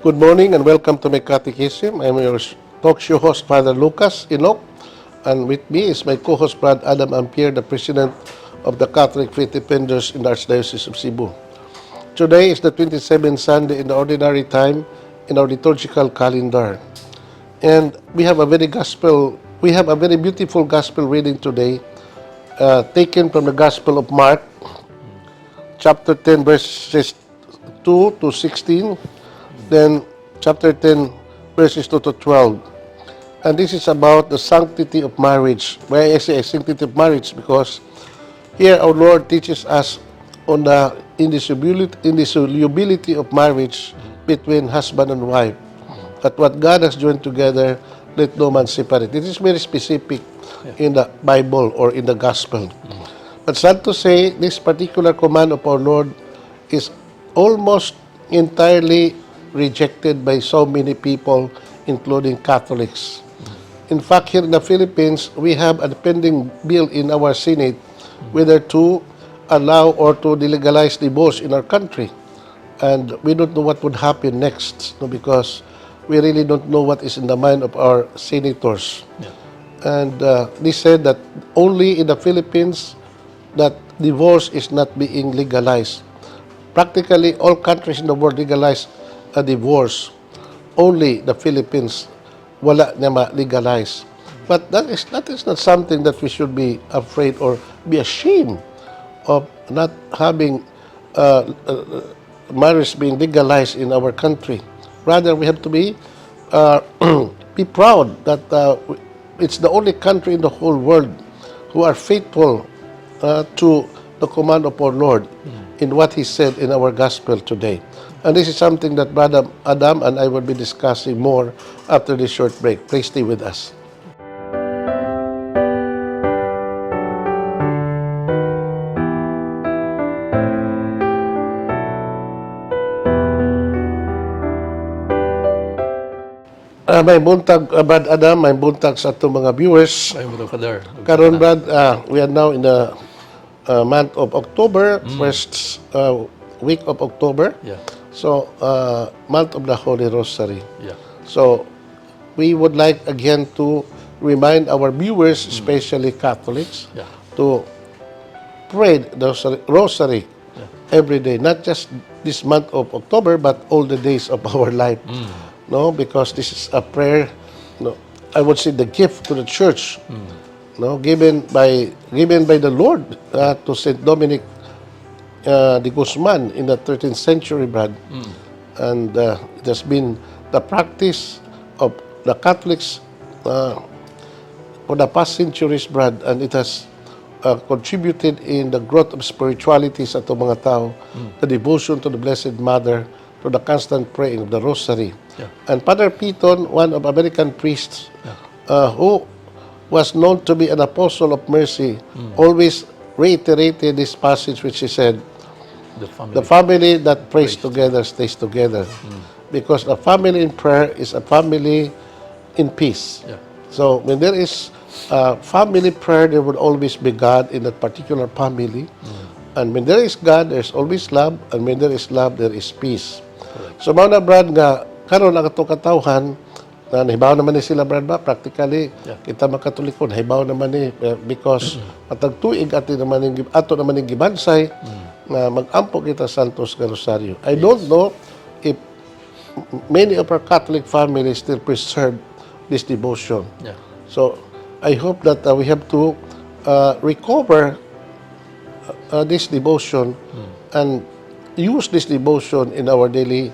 Good morning and welcome to My Catechism. I'm your talk show host, Father Lucas Inoc, and with me is my co-host, Brad Adam Ampier, the President of the Catholic Faith Defenders in the Archdiocese of Cebu. Today is the 27th Sunday in the ordinary time in our liturgical calendar. And we have a very beautiful gospel reading today, taken from the Gospel of Mark, chapter 10, verses 2 to 16, then chapter 10, verses 2 to 12. And this is about the sanctity of marriage. Why I say sanctity of marriage? Because here our Lord teaches us on the indissolubility of marriage between husband and wife. That what God has joined together, let no man separate. This is very specific in the Bible or in the Gospel. But sad to say, this particular command of our Lord is almost entirely rejected by so many people, including Catholics. In fact, here in the Philippines, we have a pending bill in our Senate whether to allow or to delegalize divorce in our country. And we don't know what would happen next, because we really don't know what is in the mind of our senators. And they said that only in the Philippines that divorce is not being legalized. Practically all countries in the world legalize a divorce. Only the Philippines wala niya ma-legalize. But that is not something that we should be afraid or be ashamed of, not having marriage being legalized in our country. Rather, we have to be be proud that it's the only country in the whole world who are faithful to the command of our Lord in what He said in our gospel today. And this is something that Brother Adam and I will be discussing more after this short break. Please stay with us. May buntag, Brad Adam, may buntag sa itong mga viewers. Ay, mga Father. Karon, Brad, we are now in the month of October, first week of October. Yeah. So, month of the Holy Rosary. Yeah. So, we would like again to remind our viewers, especially Catholics, to pray the Rosary every day, not just this month of October, but all the days of our life. No, because this is a prayer. No, I would say the gift to the Church. No, given by the Lord to Saint Dominic de Guzman in the 13th century, Brad. And it has been the practice of the Catholics for the past centuries, Brad, and it has contributed in the growth of spirituality sa itong mga tao, the devotion to the Blessed Mother, to the constant praying of the Rosary. And Father Piton, one of American priests, who was known to be an apostle of mercy, always reiterated this passage which he said, the family that prays together stays together. Because a family in prayer is a family in peace. So when there is family prayer, there will always be God in that particular family. And when there is God, there is always love. And when there is love, there is peace. So mga Brad, nga karon ang atong katawhan na nahibaw naman ni sila, Brad, ba? Practically, kita makatulikon, nahibaw naman ni because matagtuig ato naman yung gibansay na mag-ampo kita Santos nga Rosario. I don't know if many of our Catholic families still preserve this devotion. So I hope that we have to recover this devotion and use this devotion in our daily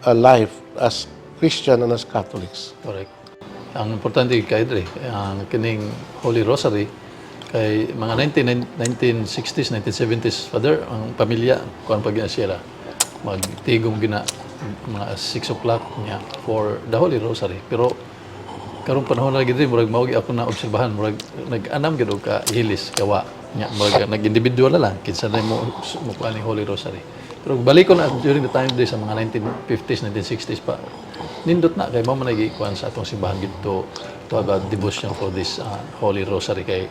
life as Christian and as Catholics. Correct. Ang importante kay Dre, ang kining Holy Rosary kay mga 1960s, 1970s, Father, ang pamilya kuan pag sila magtigom gina mga 6 o'clock niya for the Holy Rosary. Pero karong panahon na gid murag mao ako na obserbahan murag nag-anam gid og ka hilis kawa nya murag nag-individual na lang kinsa na mo kuan ni Holy Rosary. Pero balik ko na during the time days sa mga 1950s, 1960s pa, nindot na kay mao man nagikuan sa atong simbahan dito to have a devotion for this Holy Rosary kay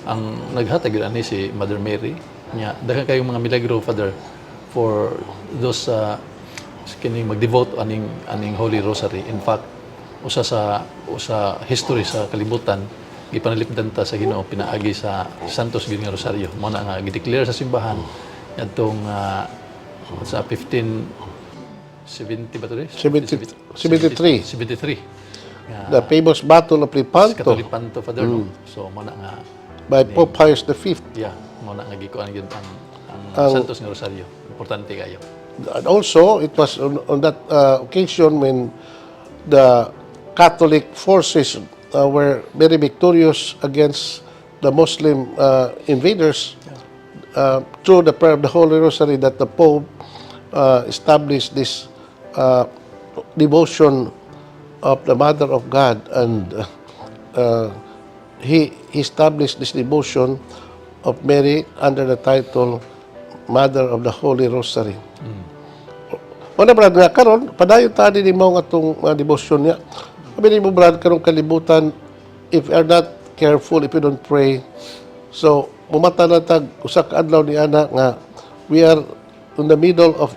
ang naghatag gyud ani si Mother Mary nya daghang kayong mga milagro, Father, for those kining mag-devote aning Holy Rosary. In fact, usa history sa kalibutan gipanalipdan ta sa Ginoo pinaagi sa Santos gyud nga Rosaryo. Mao na nga gi-declare sa simbahan adtong sa 1570 ba to? 73. 73. The famous Battle of Lepanto Katolipanto, Father, no? So, mo na nga, by Pope Pius V. yeah, mo na nga gikuan yun ang Santos nga Rosaryo. Importante kayo. And also, it was on that occasion when the Catholic forces were very victorious against the Muslim invaders through the prayer of the Holy Rosary that the Pope established this devotion of the Mother of God, and he established this devotion of Mary under the title Mother of the Holy Rosary. Una brad nga karon padayon ta din mo nga tong devotion niya. Sabi mo brad karong kalibutan, if you are not careful, if you don't pray, so mumata na tag usa ka adlaw ni ana nga we are in the middle of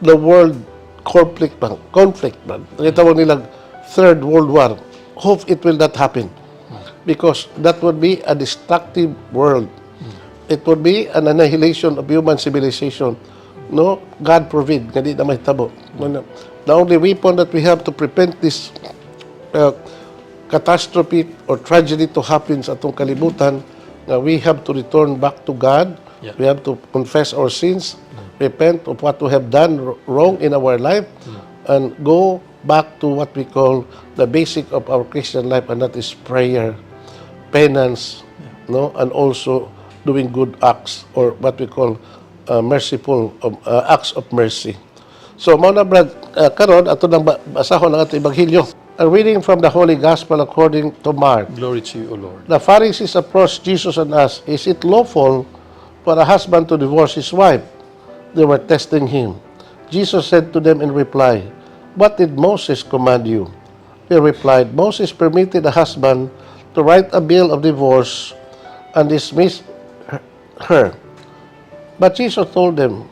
the world conflict brad. Tawag nilang Third World War. Hope it will not happen, because that would be a destructive world. It would be an annihilation of human civilization. No, God forbid, nga di na mahitabo. The only weapon that we have to prevent this catastrophe or tragedy to happen sa atong kalibutan, we have to return back to God. Yeah. We have to confess our sins, repent of what we have done wrong in our life, and go back to what we call the basic of our Christian life, and that is prayer, penance, no, and also doing good acts, or what we call merciful acts of mercy. So, mao na brad, karon ato nang basahon ang atong ebanghelyo. A reading from the Holy Gospel according to Mark. Glory to you, O Lord. The Pharisees approached Jesus and asked, "Is it lawful for a husband to divorce his wife?" They were testing him. Jesus said to them in reply, "What did Moses command you?" They replied, "Moses permitted a husband to write a bill of divorce and dismiss her." But Jesus told them,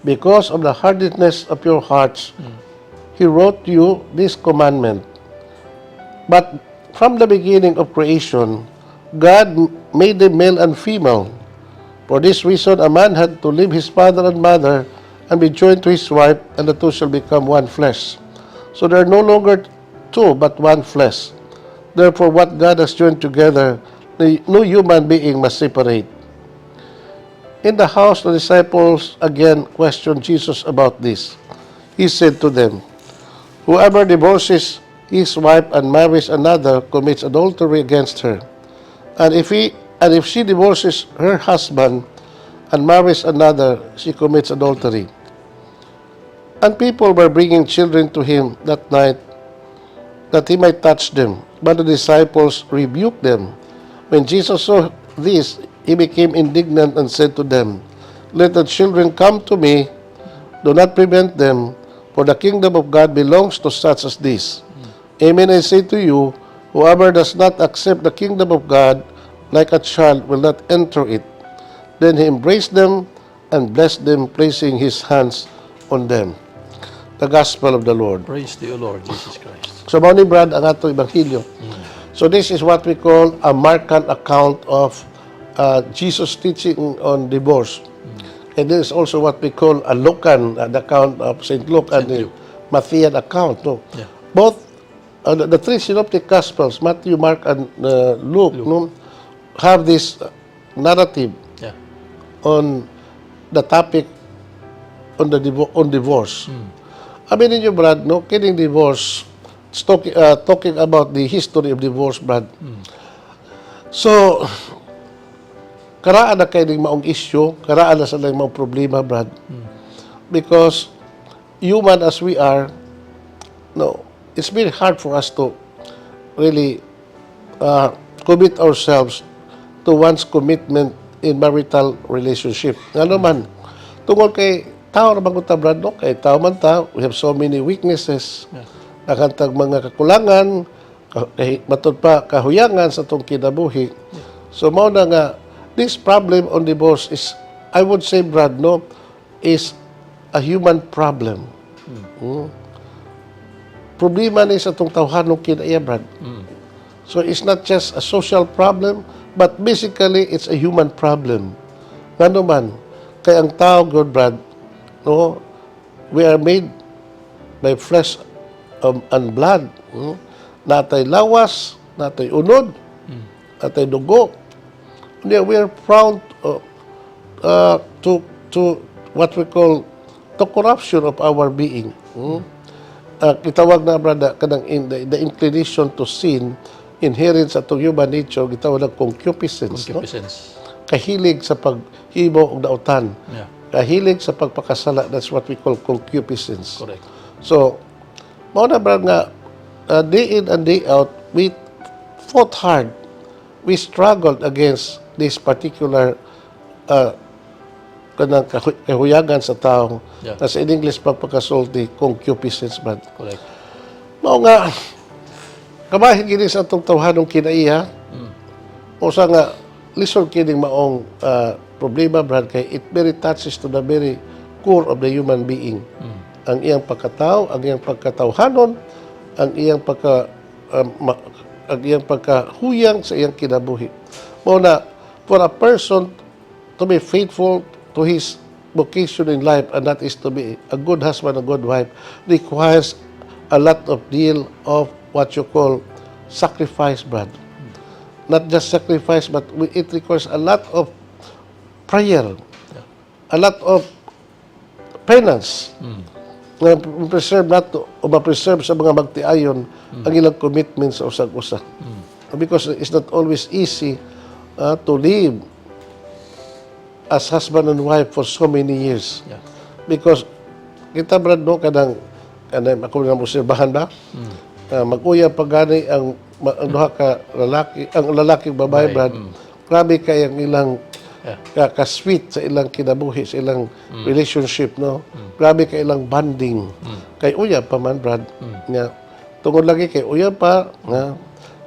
"Because of the hardness of your hearts, He wrote you this commandment. But from the beginning of creation, God made them male and female. For this reason, a man had to leave his father and mother and be joined to his wife, and the two shall become one flesh. So they are no longer two, but one flesh. Therefore, what God has joined together, no human being must separate." In the house, the disciples again questioned Jesus about this. He said to them, "Whoever divorces his wife and marries another commits adultery against her. And if she divorces her husband and marries another, she commits adultery." And people were bringing children to him that night that he might touch them. But the disciples rebuked them. When Jesus saw this, he became indignant and said to them, "Let the children come to me, do not prevent them, for the kingdom of God belongs to such as this. Amen, I say to you, whoever does not accept the kingdom of God like a child will not enter it." Then he embraced them and blessed them, placing his hands on them. The Gospel of the Lord. Praise to you, Lord Jesus Christ. So, mao ni Brad ang ato ebanghelyo. So, this is what we call a Markan account of Jesus' teaching on divorce. And this is also what we call a Lucan, the account of St. Luke, and the Matthean account. No? Yeah. Both the three synoptic Gospels, Matthew, Mark, and Luke, no, have this narrative Yeah. on the topic on divorce. Aminin niyo, Brad, no, kining divorce, it's talking about the history of divorce, Brad. So, karaan na kayo maong issue, karaan na sa lang maong problema, Brad. Because human as we are, no, it's very hard for us to really commit ourselves to one's commitment in marital relationship. Nga naman, tungkol kay tao na baguta, Brad, no? Kay tao man tao, we have so many weaknesses, nakantag mga kakulangan, matod pa kahuyangan sa itong kinabuhi. So, mao na nga, this problem on divorce is, I would say, Brad, no, is a human problem. Problema ni sa itong tawhanong kinaiya, Brad. So it's not just a social problem, but basically it's a human problem. Nga naman, kay ang tao, good Brad, no, we are made by flesh and blood. Natay lawas, natay unod, natay dugo. We are prone to what we call to corruption of our being. Gitawag na, brother, kanang the inclination to sin inherent sa itong human nature, gitawag na concupiscence. Concupiscence. No? Kahilig sa paghimo og dautan. Yeah. Kahilig sa pagpakasala. That's what we call concupiscence. Correct. So, mao na, brother, nga day in and day out, we fought hard. We struggled against this particular kanang kahuyagan sa tao. Yeah. Na sa in English pagpakasulti, concupiscence, man. Correct. Mao nga, kamahin gini sa itong tawhanong kinaiya, o sa nga, lisod kining maong problema, Brad, kay it very touches to the very core of the human being. Ang iyang pagkatao, ang iyang pagkatawhanon, ang iyang pagkahuyang sa iyang kinabuhi. Mao na, for a person to be faithful to his vocation in life, and that is to be a good husband, a good wife, requires a lot of deal of what you call sacrifice, Brad. Not just sacrifice, but it requires a lot of prayer, a lot of penance, na preserve nato o ma-preserve sa mga magtiayon ang ilang commitment sa usag-usa. Because it's not always easy to live as husband and wife for so many years. Yeah. Because kita, Brad, no, kanang ako na musirbahan ba? Mag-uya pagani ang duha ka lalaki, ang lalaking babae, Brad. Grabe kay ang ilang ka-sweet sa ilang kinabuhi, sa ilang relationship, no? Grabe kay ilang bonding. Kay uya pa man, Brad. Nga, tungod lagi kay uya pa, nga,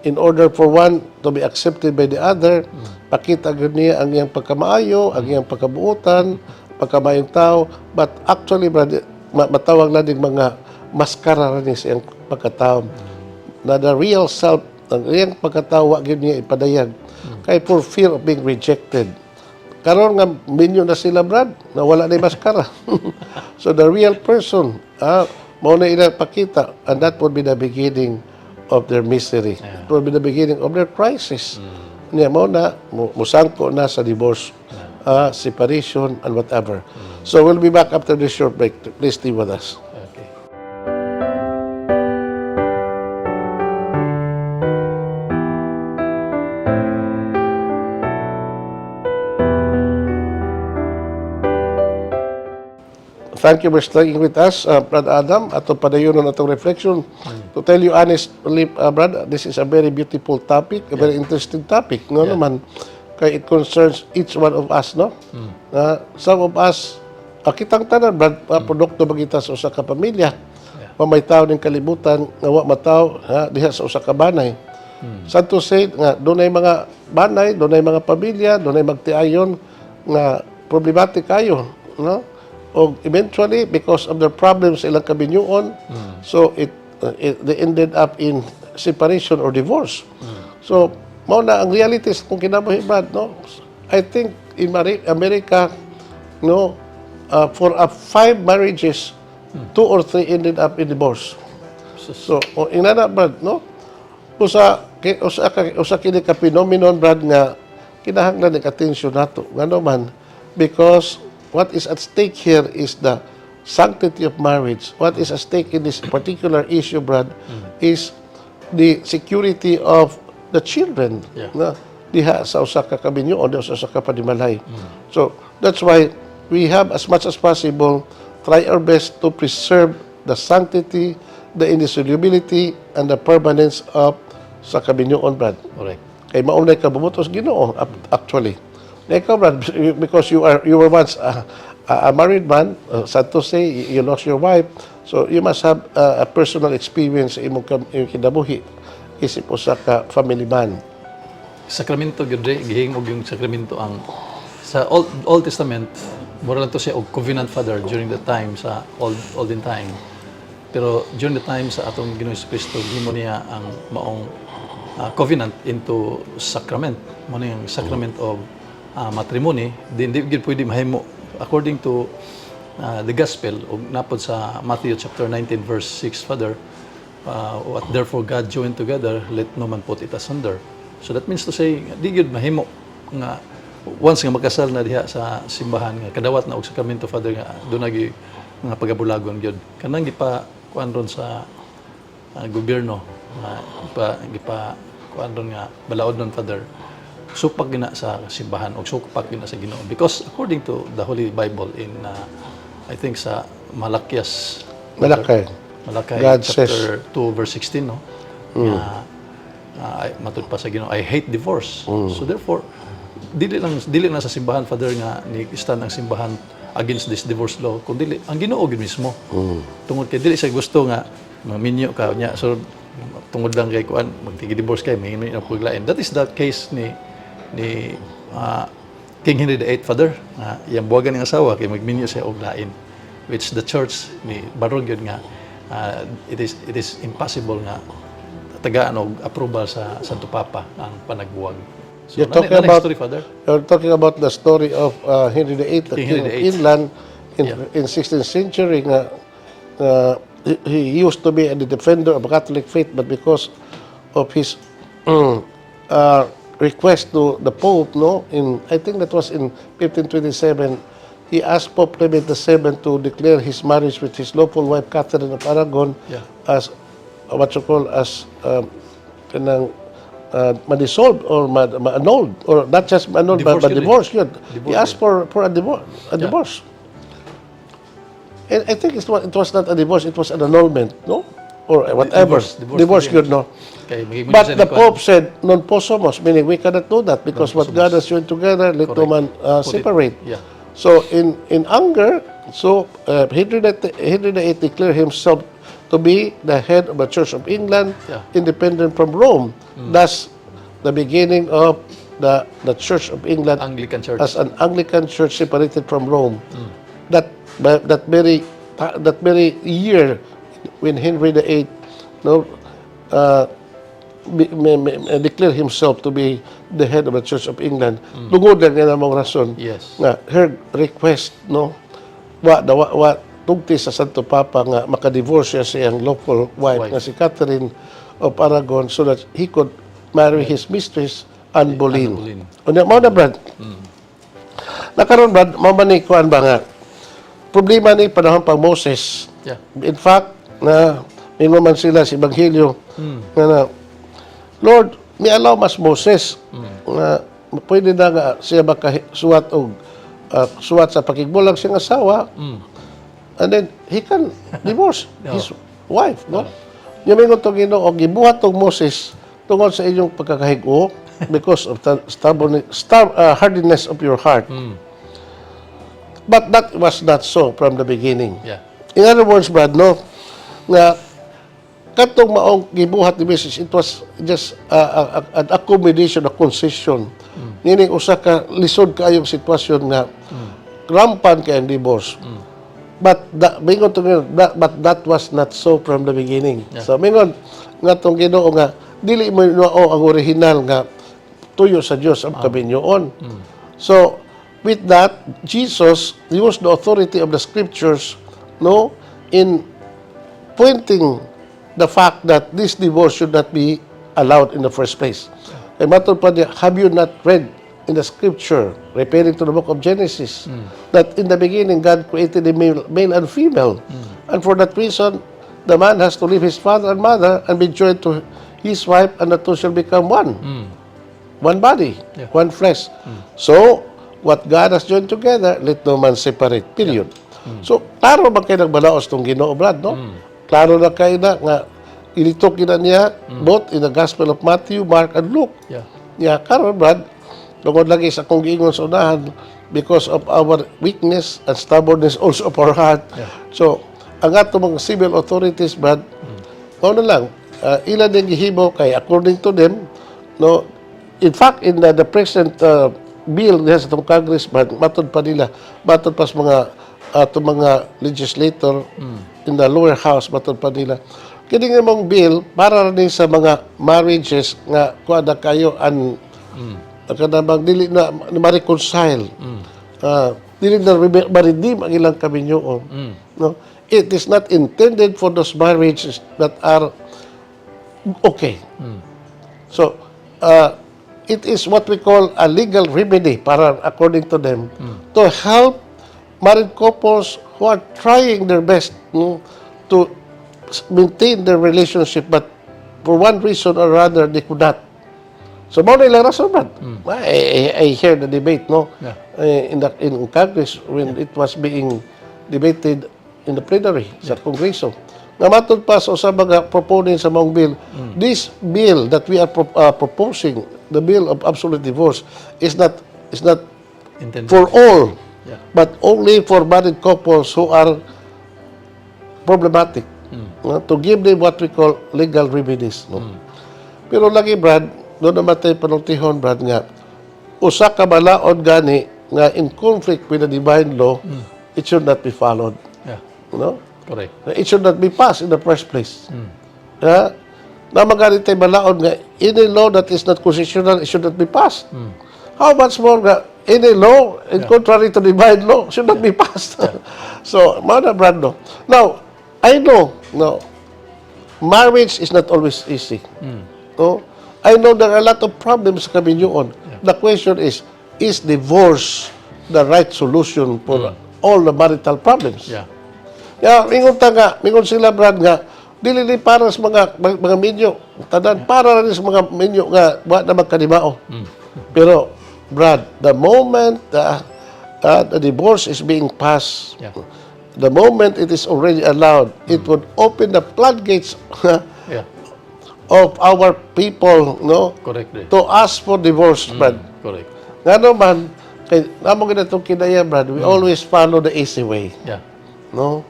in order for one to be accepted by the other, pakita niya ang iyang pagkamaayo, ang iyang pagkabuutan, pagkamayong tao. But actually, brother, matawag na din mga maskara rin sa iyang pagkatao. Na the real self, ang iyang pagkatao, wag yun niya ipadayag. Kaya for fear of being rejected. Karon nga, minyo na sila, Brad, na wala na yung maskara. So the real person, mao na ilang pakita, and that would be the beginning of their misery. It will be the beginning of their crisis. Niya mo na, musangko na sa divorce, separation, and whatever. So we'll be back after this short break. Please stay with us. Okay. Thank you for staying with us, Brad Adam. Ato padayon na itong reflection. To tell you honestly, Brad, this is a very beautiful topic, a very interesting topic. No naman, kay it concerns each one of us, no? Some of us, kitang tanan, Brad, produkto bagita sa usa ka pamilya. May tao ng kalibutan, nga wa mataw, diha sa usa ka banay. Sad to say, nga dunay mga banay, dunay mga pamilya, dunay magtiayon nga problematic kayo, no? O eventually, because of their problems sa ilang kabinyuon, so they ended up in separation or divorce. So, mao na ang realities kung kinabuhi, Brad, no? I think in America, no, for 5 marriages, 2 or 3 ended up in divorce. So, inana, Brad, no? Usa kini ka phenomenon, Brad, nga kinahanglan ng atensyon nato. Ngano man, because what is at stake here is the sanctity of marriage. What is at stake in this particular issue, Brad, is the security of the children. Na diha sa usa ka kabinyo o sa usa ka panimalay. So that's why we have, as much as possible, try our best to preserve the sanctity, the indissolubility, and the permanence of sa kabinyoon, Brad. Correct. Kay maunay ka bumutos Ginoo actually. Ikaw, Brad, because you were once a married man, sad to say, you lost your wife, so you must have a personal experience sa imong kinabuhi isip usa ka family man. Sakramento gyud gihingog yung sakramento ang sa Old Testament, mura lang to siya og covenant father during the time sa olden time. Pero during the time sa atong Ginoong Kristo, himo niya ang maong covenant into sacrament. Mo na yung sacrament of matrimony. Hindi gid pwede mahimo according to the gospel o napod sa Matthew chapter 19 verse 6, Father, what therefore God joined together, let no man put it asunder. So that means to say, di gid mahimo nga once nga magkasal na diha sa simbahan nga kadawat na og sakramento, Father, nga doon nagi nga pagabulagon gyud kanang gipa kuan ron sa gobyerno gipa kuan ron nga balaod non, Father, supak gina sa simbahan o supak gina sa Ginoo, because according to the Holy Bible in I think sa Malakay God chapter 2 verse 16, no, nga matud pa sa Ginoo, I hate divorce. So therefore dili lang sa simbahan, Father, nga ni stand ang simbahan against this divorce law, kundi ang Ginoo gid mismo. Tungod kay dili sa gusto nga maminyo ka nya, so tungod lang kay kuan magtigi-divorce kay may paglain. That is the case ni King Henry VIII, Father, yang buwagan ng asawa kay magminyo siya og lain, which the church ni barog yun nga it is impossible nga tagaan og approval sa Santo Papa ang panagbuwag. So, you're talking about the story of Henry VIII, the King of England in 16th century. He used to be the defender of Catholic faith, but because of his request to the Pope, no, I think that was in 1527, he asked Pope Clement VII to declare his marriage with his lawful wife Catherine of Aragon as what you call as ma-dissolved or ma-annulled, or not just ma-annulled, but divorce. He asked for a divorce. And I think it was not a divorce, it was an annulment, no? Or whatever. Divorce, no? Okay, but the Pope said, non possumus, meaning we cannot do that because what God has joined together, let no man separate. So in anger, so Henry VIII declared himself to be the head of the Church of England, independent from Rome. Thus, the beginning of the Church of England Anglican Church. As an Anglican church separated from Rome. That very year when Henry VIII declared himself to be the head of the Church of England, tungod lang nga namang rason nga her request, no, wa tugti sa Santo Papa nga makadivorce siya sa iyang lawful wife nga si Catherine of Aragon so that he could marry his mistress Anne Boleyn. Unya mao na, Brad. Nakaroon, Brad, mao man ni kuan ba nga problema ni panahon pang Moses. In fact, na mingo man sila sa Ebanghelyo nga Lord, may allow mas Moses nga pwede na nga siya makasuwat og suwat sa pakigbulag siyang asawa. And then he can divorce his wife, no? Yung mingon to Ginoo, gibuhat tong Moses tungod sa inyong pagkakahigo because of the hardiness of your heart. But that was not so from the beginning. In other words, Brad, no, nga katong maong gibuhat ni Moses, it was just an accommodation, a concession. Meaning usa ka lisod kaayong sitwasyon nga rampan kay ang divorce. But that was not so from the beginning. So mingon nga tong Ginoo nga dili mo ang original nga tuyo sa Dios ang kabinyoon. So with that, Jesus used the authority of the scriptures, no, in pointing the fact that this divorce should not be allowed in the first place. And matod pa niya, have you not read in the scripture, referring to the book of Genesis, that in the beginning God created the male and female, and for that reason the man has to leave his father and mother and be joined to his wife, and the two shall become one body, one flesh. So what God has joined together, let no man separate, period. So klaro ba kayo nagbalaos tong Ginoo, Brad, no? Klaro na kayo na nga ilitok na niya both in the Gospel of Matthew, Mark, and Luke. Karon, Brad, tungod lagi sa akong giingon sa unahan, because of our weakness and stubbornness also of our heart. So, ang ato mga civil authorities, Brad, na lang, ilan din gihimo kay according to them, no, in fact, in the present bill diha sa itong Congress, Brad, matod pa nila, matod pa sa mga legislator, in the lower house matod pa nila. Kini nga mong bill para rin sa mga marriages nga kuha na kayo kanabang dili na ma-reconcile. Dili na ma-redeem ang ilang kaminyoon. No? It is not intended for those marriages that are okay. So, it is what we call a legal remedy para according to them to help married couples who are trying their best to maintain their relationship but for one reason or other they could not. So, more nila rason, Brad. I hear the debate, no? In Congress when it was being debated in the plenary sa Kongreso. Nga matod pa sa mga proponents sa mong bill, this bill that we are proposing, the bill of absolute divorce, is not Intended. for all, but only for married couples who are problematic. To give them what we call legal remedies. No? Pero lagi, Brad, doon naman tayo panultihon, Brad, nga, usa ka balaod gani nga in conflict with the divine law, it should not be followed. Yeah. You know? Correct. It should not be passed in the first place. Na magalit tayo balaod nga, any law that is not constitutional, it should not be passed. How much more nga, any law, in contrary to divine law, should not be passed. So, mana Brad, no? Now, I know, no, marriage is not always easy. No? I know there are a lot of problems sa kaminyoon. The question is divorce the right solution for all the marital problems? Yeah. Kaya, mingon sila, Brad, nga, dili para sa mga minyo. Tanan, para rin sa mga minyo nga, wa na magkanimao. Pero, Brad, the moment the divorce is being passed, the moment it is already allowed, it would open the floodgates of our people, no? Correct. To ask for divorce, Brad. Correct. Nga naman, kay namo ginatong kinaya, Brad, we always follow the easy way. Yeah. No?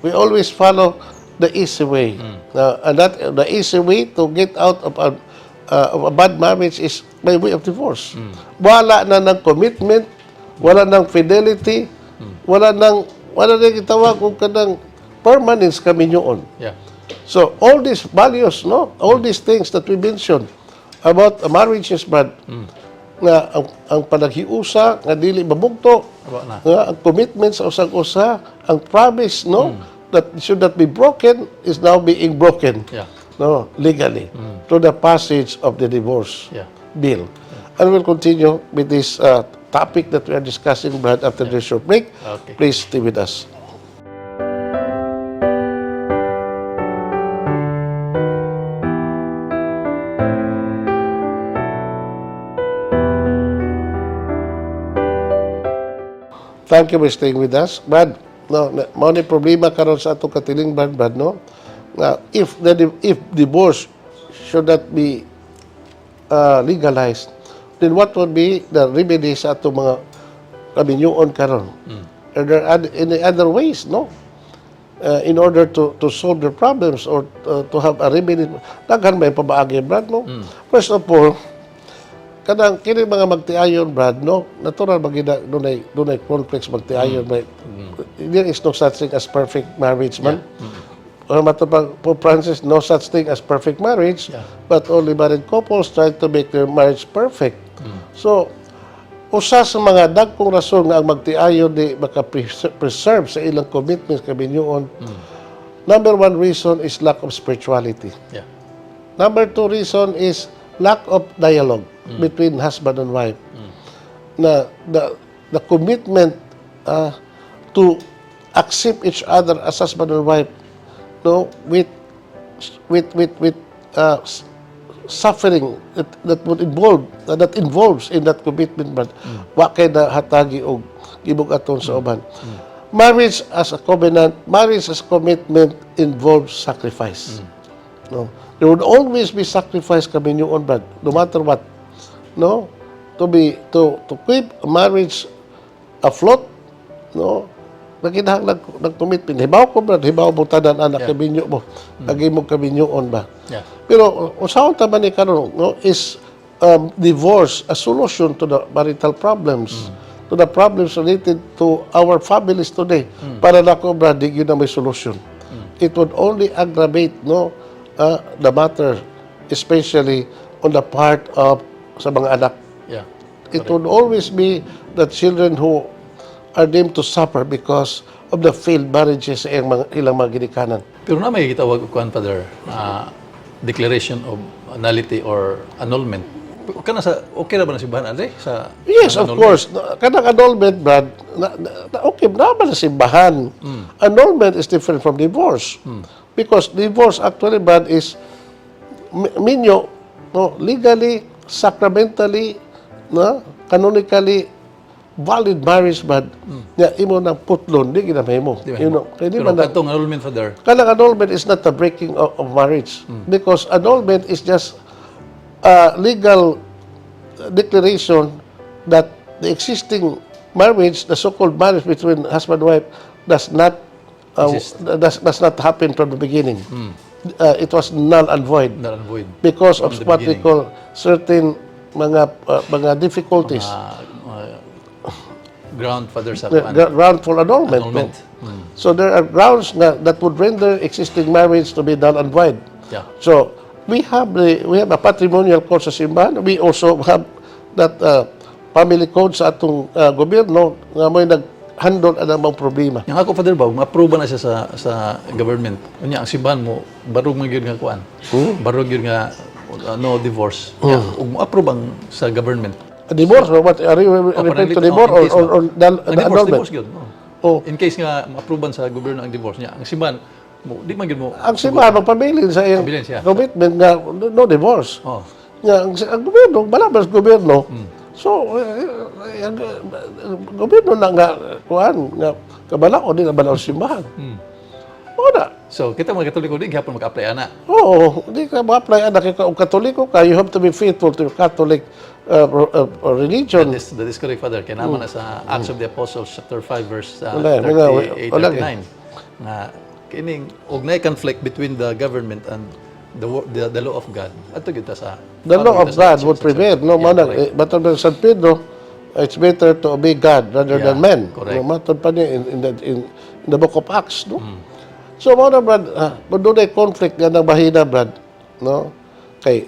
We always follow the easy way. And that the easy way to get out of a bad marriage is by way of divorce. Wala na ng commitment, wala ng fidelity, wala nang gitawag kung kanang permanence kami nyoon. Yeah. So all these values, no, all these things that we mentioned about marriages, Brad, nga ang panaghiusa nga dili mabugto, nga ang commitment sa usag-usa, ang promise, no, that should not be broken is now being broken, no, legally through the passage of the divorce bill. And we'll continue with this topic that we are discussing, Brad, after the short break. Okay. Please stay with us. Thank you for staying with us. Brad, no, mao ni problema karon sa ato katiling, Brad, no? If divorce should not be legalized, then what would be the remedy sa ato mga kaminyoon karon? Are there any other ways, no? In order to solve their problems or to have a remedy? Daghan may pabaagi, Brad, no? First of all, kanang kini mga magtiayon, Brad, no, natural magina dunay conflicts magtiayon, but there is no such thing as perfect marriage, man. Matupang Pope Francis, no such thing as perfect marriage, but only married couples try to make their marriage perfect. So, usa sa mga dagkong rason nga ang magtiayon di maka-preserve sa ilang commitments kaminyoon. Number one reason is lack of spirituality. Number two reason is lack of dialogue between husband and wife. Na the commitment to accept each other as husband and wife, no, with suffering that involves in that commitment, but wa kay na hatagi og gibug-aton sa uban. Marriage as a covenant, marriage as a commitment involves sacrifice. No, there would always be sacrifice kaminyoon, Brad, no matter what. No, to keep a marriage afloat, no, nagkinahanglan ng commitment. Hibaw ko, Brad, hibaw mo tanan anak kaminyo mo, lagi mo kaminyoon ba. Pero usaon ta man ni karon, no, is divorce a solution to the marital problems? to the problems related to our families today. Para na ko, brad, di yun na may solution. It would only aggravate the matter, especially on the part of sa mga anak. Yeah. It would always be the children who are deemed to suffer because of the failed marriages sa ilang mga ginikanan. Pero na may gitawag kuan Father, declaration of nullity or annulment. Kana sa okay ra ba na simbahan ade sa Yes, of annulment? course. Kanang annulment, Brad, okay, naman na simbahan. Annulment is different from divorce. Because divorce actually, Brad, is minyo, legally, sacramentally, canonically, valid marriage, Brad. Nga, imo ng putlon, di ginamay mo. Di ba? You know, kaya di Pero man na, katong annulment Father. kanang annulment is not the breaking of marriage. Because annulment is just a legal declaration that the existing marriage, the so-called marriage between husband and wife, does not happen from the beginning. It was null and void Null and void. because of From the what we beginning. call certain mga difficulties. Ground Father sa The kuan. ground for annulment. Annulment. So there are grounds that would render existing marriage to be null and void. Yeah. So we have a patrimonial code sa simbahan. We also have that family code sa atong gobyerno nga may nag-handle ang mga problema. Yang ako Father ba, ma-approve na siya sa government. Unya ang simbahan mo barog man gyud nga kuan. Barog gyud nga no divorce. Ug mo-approve ang sa government. A divorce, or what? Are you referring to divorce or annulment? Divorce gyud. Oh. In case nga ma-approve sa gobyerno ang divorce niya, ang simbahan mo di man gyud mo. Ang simbahan magpabilin sa iyang Pabilin siya. commitment nga no divorce. Oh. Nga, ang gobyerno, balabas gobyerno. So, ang gobyerno na nga, kuhan, nga, kabala o di na balaw simbahan. Wala. So, kita mga Katoliko di gyapon mag-apply ana. Oo, hindi ka ma-apply anak kung Katoliko ka, you have to be faithful to your Catholic religion. That is correct, Father. Kaya naman na sa Acts of the Apostles, chapter 5, verse Wala, 38, wala, 39. Nga, kining, og na conflict between the government and the law of God. Ato kita sa... The law of God would prevail. No, correct. but on San Pedro, it's better to obey God rather than men. correct. No, matod pa niya in the book of Acts, no? So, mga Brad, doon ay conflict nga ng bahina, Brad, no? Kay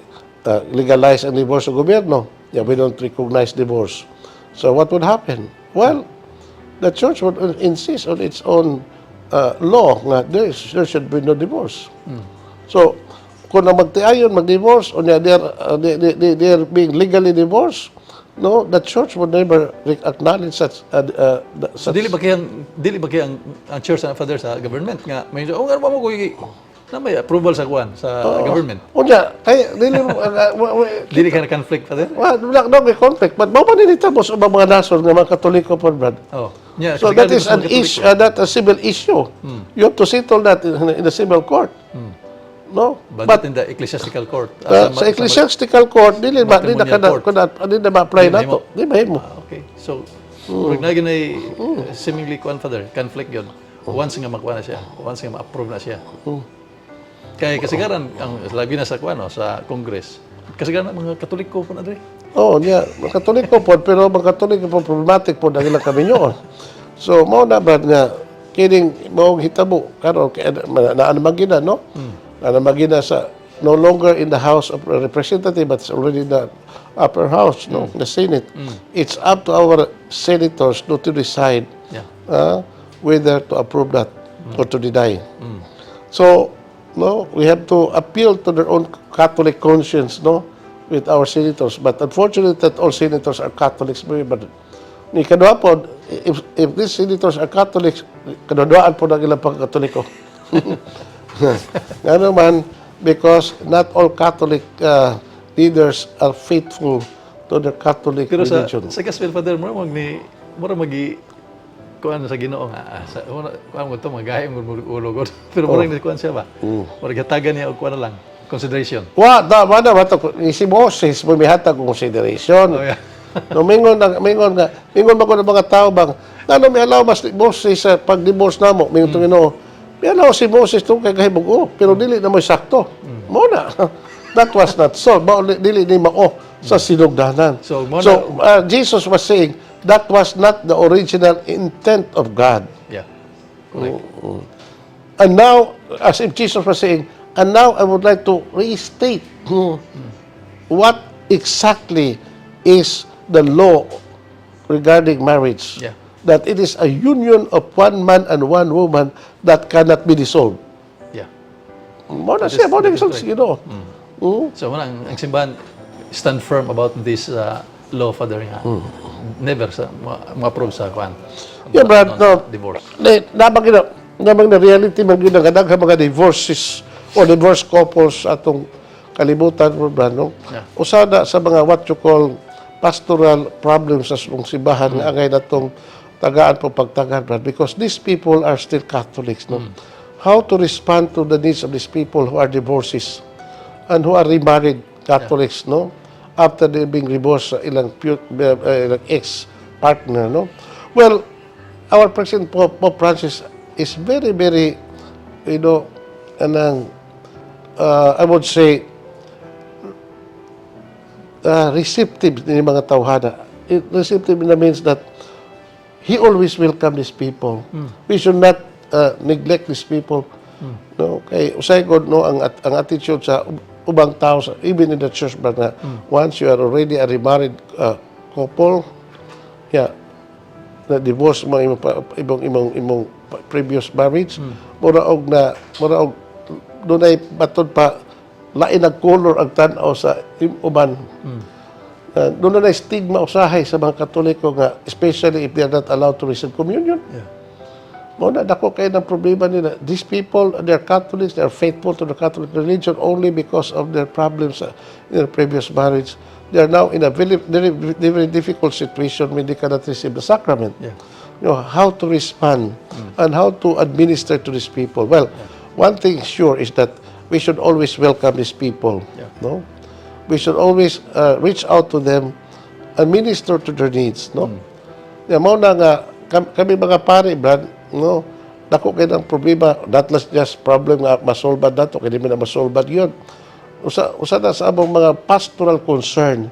legalize ang divorce sa gobyerno. Yeah, we don't recognize divorce. So, what would happen? Well, the church would insist on its own law nga there should be no divorce. So, kung na magtiayon, mag-divorce, o they're being legally divorced, no, the church would never acknowledge such. So, dili ba kaya ang church na Father sa government nga may nga ba mo ko na may approval sa kuan sa government. Unya, kaya Dili ka na conflict Father? wala may conflict, but mao man nito mo sa mga nasod nga mga Katoliko po, Brad. Oh. Yeah, So that is an issue, that a civil issue. You have to settle that in the civil court. No? But not in the ecclesiastical court. Sa ecclesiastical court, dili na ma-apply na to. Di ba mo? Okay. So, pag na ginay seemingly kuan Father, conflict yun. Once nga makuha na siya, once nga ma-approve na siya. Kaya kasigaran, ang labi na sa kuan, sa Congress, kasigaran ang mga Katoliko po na dre. Oo, niya. Mga Katoliko po, pero mga Katoliko po problematic po na ilang kami nyo. So, mao na ba nga, kining maong hitabo, karon naanamagina, no? Naanamagina sa, no longer in the House of Representatives, but it's already in the upper house, no? The Senate. It's up to our senators to decide whether to approve that or to deny. So, no, we have to appeal to their own Catholic conscience, no, with our senators. But unfortunately, that all senators are Catholics. But ni kadua po, if these senators are Catholics, kaduduaan po ng ilang pagkatoliko. Ano man, because not all Catholic leaders are faithful to their Catholic Pero religion. sa gospel Father, mura magi kuan sa Ginoo nga kuan mo to magayong ulog. Pero mura ni kuan siya ba? Mura gatagan niya og kuan lang, consideration. Wala si Moses bumihatag og consideration. Oh, yeah. No, mingon ba ko ng mga tao bang may allow mas Moses sa pag-divorce namo, mingon to Ginoo. May allow si Moses tong kay kahibog pero dili na mo sakto. Mo na. That was not so. Dili ni mao sa sinugdanan. So, Jesus was saying, that was not the original intent of God. Yeah. Correct. And now, as if Jesus was saying, and now I would like to restate what exactly is the law regarding marriage. Yeah. That it is a union of one man and one woman that cannot be dissolved. Yeah. More na That is- siya, more that na is correct. you know. So, ang simbahan stand firm about this law, Father, nga. Never sa ma-approve sa kwan. Yeah, but no, Divorce. namang na reality man gyud ang mga divorces or divorce couples atong kalibutan, brad, no? Yeah. Usada sa mga what you call pastoral problems sa simbahan nga angay natong tagaan po pagtagan, brad, because these people are still Catholics, no? How to respond to the needs of these people who are divorcees and who are remarried Catholics, no? After they being divorced sa ilang ex-partner, no? Well, our President Pope Francis is very, very, you know, I would say, receptive ng mga tawhana. Receptive means that he always welcome these people. We should not neglect these people. No, kay usay god no ang attitude sa ubang tao even in the church, but once you are already a remarried couple, yeah, na divorce mo imong previous marriage, mura og dunay batod pa lain ang color ang tan-aw sa uban. Doon na stigma usahay sa mga Katoliko nga, especially if they are not allowed to receive communion. Yeah. Muna, dako kayo ng problema nila. These people, they are Catholics, they are faithful to the Catholic religion only because of their problems in their previous marriage. They are now in a very, very, very difficult situation when they cannot receive the sacrament. Yeah. You know, how to respond and how to administer to these people. Well, one thing sure is that we should always welcome these people. Yeah. No? We should always reach out to them and minister to their needs. No? Mao na nga, kami mga pare, Brad, no, dako kay ng problema, not just problem nga masolbad dato, kaya di na masolbad yun. Usa na sa among mga pastoral concern,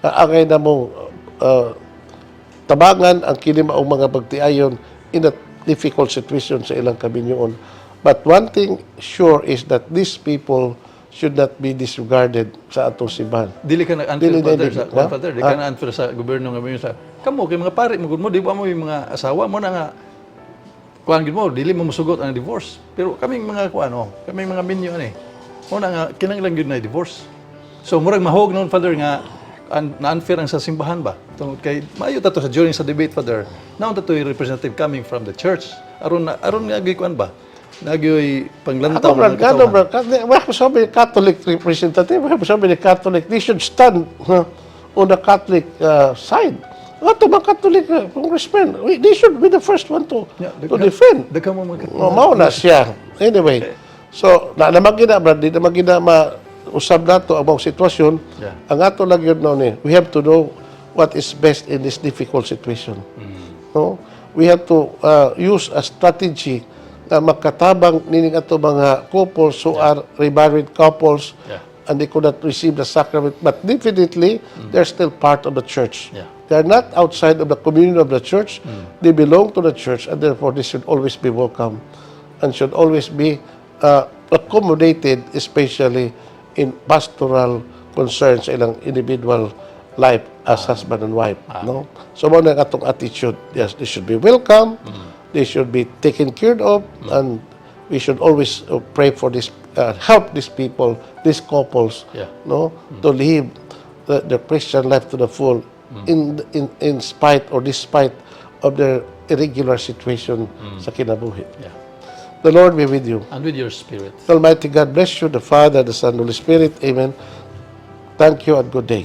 angay na mong tabangan ang kini maong mga pagtiayon in a difficult situation sa ilang kaminyoon. But one thing sure is that these people should not be disregarded sa atong simbahan. Dili ka na-unfair, Father. Dili ka na-unfair sa gobyerno nga mga sa kamo kay mga pare mo di ba mo yung mga asawa mo na nga kuan gid mo dili mo musugot ang divorce. Pero kaming mga kaming mga minyo ani. Mo na nga kinahanglan gyud na divorce. So murag mahog noon, Father, nga na-unfair ang sa simbahan ba? Tungod kay maayo ta to sa during sa debate, Father. Naon ta to representative coming from the church. Aron nga kuan ba? Nagyoy panglantaw ng katawan. Well, sabi Catholic representative, sabi ni Catholic, they should stand on the Catholic side. Ato mga Catholic congressmen, they should be the first one to defend. Mao na siya. Anyway, so namagina, Brad, di namagina mausab nato ang mga sitwasyon. Ang ato lang yun noon we have to know what is best in this difficult situation. No? We have to use a strategy na makatabang nining ato mga couples who are remarried couples and they could not receive the sacrament, but definitely they're still part of the church. They are not outside of the communion of the church. They belong to the church, and therefore they should always be welcome and should always be accommodated, especially in pastoral concerns sa ilang individual life as husband and wife. No? So mo na atong attitude. Yes, they should be welcome. They should be taken care of, and we should always pray for this, help these people, these couples, no, to live the Christian life to the full, in spite or despite of their irregular situation sa kinabuhi. The Lord be with you. And with your spirit. Almighty God bless you, the Father, the Son, the Holy Spirit. Amen. Thank you and good day.